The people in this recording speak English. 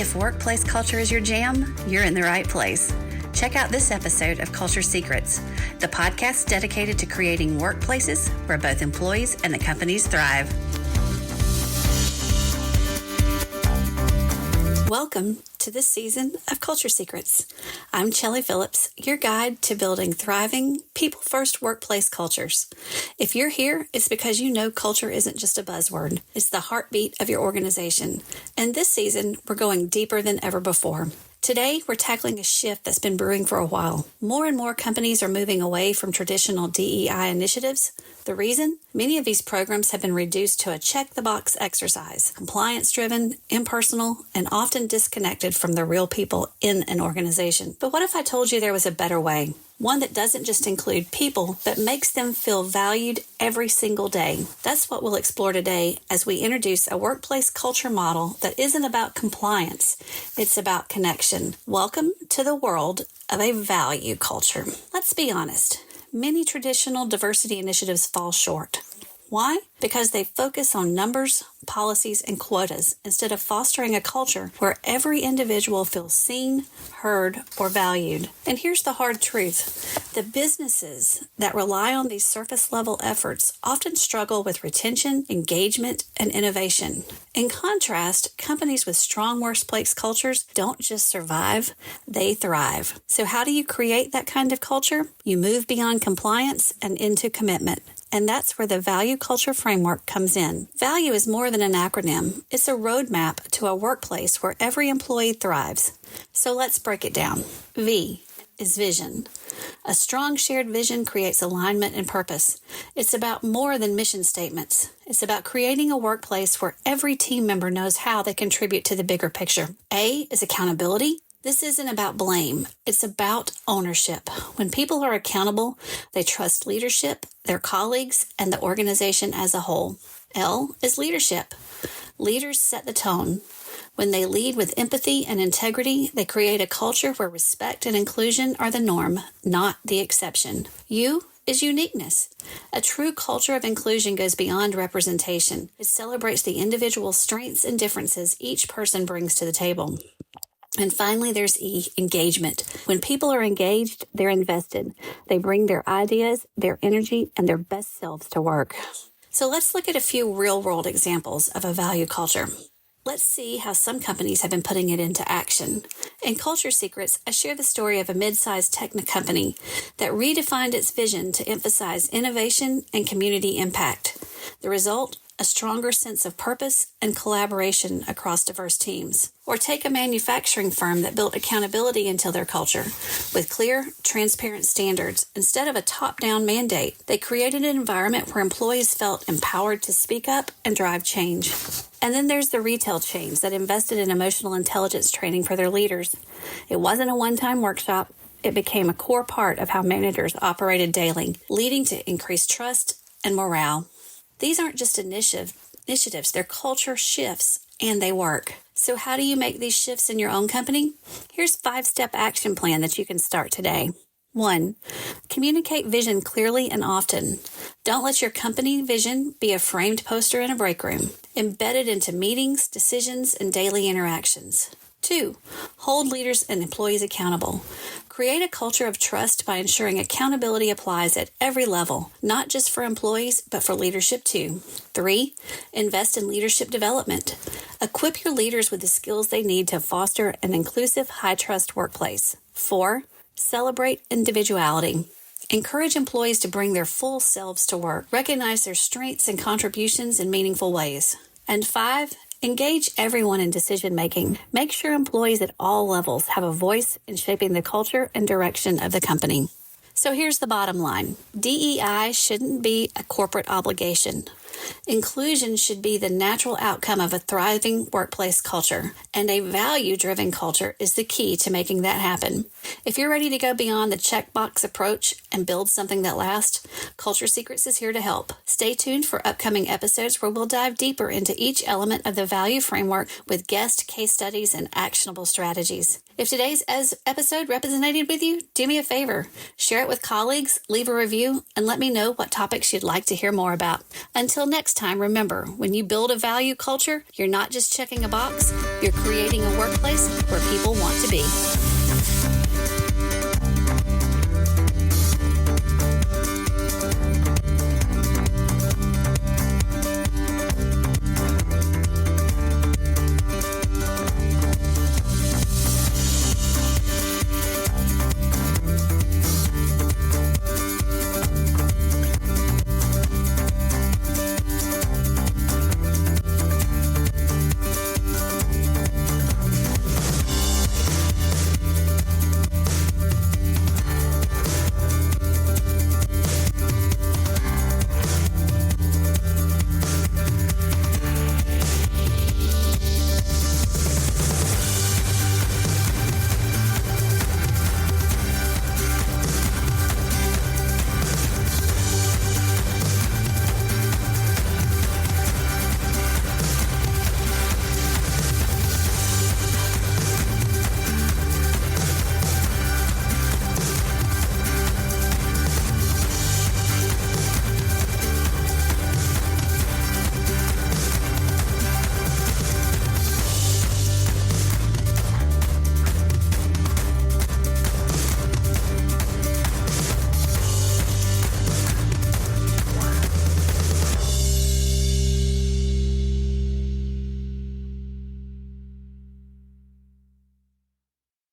If workplace culture is your jam, you're in the right place. Check out this episode of Culture Secrets, the podcast dedicated to creating workplaces where both employees and the companies thrive. Welcome to this season of Culture Secrets. I'm Chellie Phillips, your guide to building thriving, people-first workplace cultures. If you're here, it's because you know culture isn't just a buzzword. It's the heartbeat of your organization. And this season, we're going deeper than ever before. Today, we're tackling a shift that's been brewing for a while. More and more companies are moving away from traditional DEI initiatives. The reason? Many of these programs have been reduced to a check-the-box exercise, compliance-driven, impersonal, and often disconnected from the real people in an organization. But what if I told you there was a better way? One that doesn't just include people, but makes them feel valued every single day. That's what we'll explore today as we introduce a workplace culture model that isn't about compliance. It's about connection. Welcome to the world of a value culture. Let's be honest. Many traditional diversity initiatives fall short. Why? Because they focus on numbers, policies, and quotas instead of fostering a culture where every individual feels seen, heard, or valued. And here's the hard truth. The businesses that rely on these surface-level efforts often struggle with retention, engagement, and innovation. In contrast, companies with strong workplace cultures don't just survive, they thrive. So how do you create that kind of culture? You move beyond compliance and into commitment. And that's where the value culture framework comes in. Value is more than an acronym. It's a roadmap to a workplace where every employee thrives. So let's break it down. V is vision. A strong shared vision creates alignment and purpose. It's about more than mission statements. It's about creating a workplace where every team member knows how they contribute to the bigger picture. A is accountability. This isn't about blame. It's about ownership. When people are accountable, they trust leadership, their colleagues, and the organization as a whole. L is leadership. Leaders set the tone. When they lead with empathy and integrity, they create a culture where respect and inclusion are the norm, not the exception. U is uniqueness. A true culture of inclusion goes beyond representation. It celebrates the individual strengths and differences each person brings to the table. And finally, there's E, engagement. When people are engaged, they're invested. They bring their ideas, their energy, and their best selves to work. So let's look at a few real-world examples of a value culture. Let's see how some companies have been putting it into action. In Culture Secrets, I share the story of a mid-sized tech company that redefined its vision to emphasize innovation and community impact. The result? A stronger sense of purpose and collaboration across diverse teams. Or take a manufacturing firm that built accountability into their culture with clear, transparent standards. Instead of a top-down mandate, they created an environment where employees felt empowered to speak up and drive change. And then there's the retail chains that invested in emotional intelligence training for their leaders. It wasn't a one-time workshop. It became a core part of how managers operated daily, leading to increased trust and morale. These aren't just initiatives, they're culture shifts, and they work. So how do you make these shifts in your own company? Here's a 5-step action plan that you can start today. 1. Communicate vision clearly and often. Don't let your company vision be a framed poster in a break room. Embed it into meetings, decisions, and daily interactions. 2. Hold leaders and employees accountable. Create a culture of trust by ensuring accountability applies at every level, not just for employees, but for leadership too. 3. Invest in leadership development. Equip your leaders with the skills they need to foster an inclusive, high-trust workplace. 4. Celebrate individuality. Encourage employees to bring their full selves to work. Recognize their strengths and contributions in meaningful ways. And 5. Engage everyone in decision-making. Make sure employees at all levels have a voice in shaping the culture and direction of the company. So here's the bottom line. DEI shouldn't be a corporate obligation. Inclusion should be the natural outcome of a thriving workplace culture, and a value-driven culture is the key to making that happen. If you're ready to go beyond the checkbox approach and build something that lasts, Culture Secrets is here to help. Stay tuned for upcoming episodes where we'll dive deeper into each element of the value framework with guest case studies and actionable strategies. If today's episode resonated with you, do me a favor. Share it with colleagues, leave a review, and let me know what topics you'd like to hear more about. Until next time, remember, when you build a value culture, you're not just checking a box, you're creating a workplace where people want to be.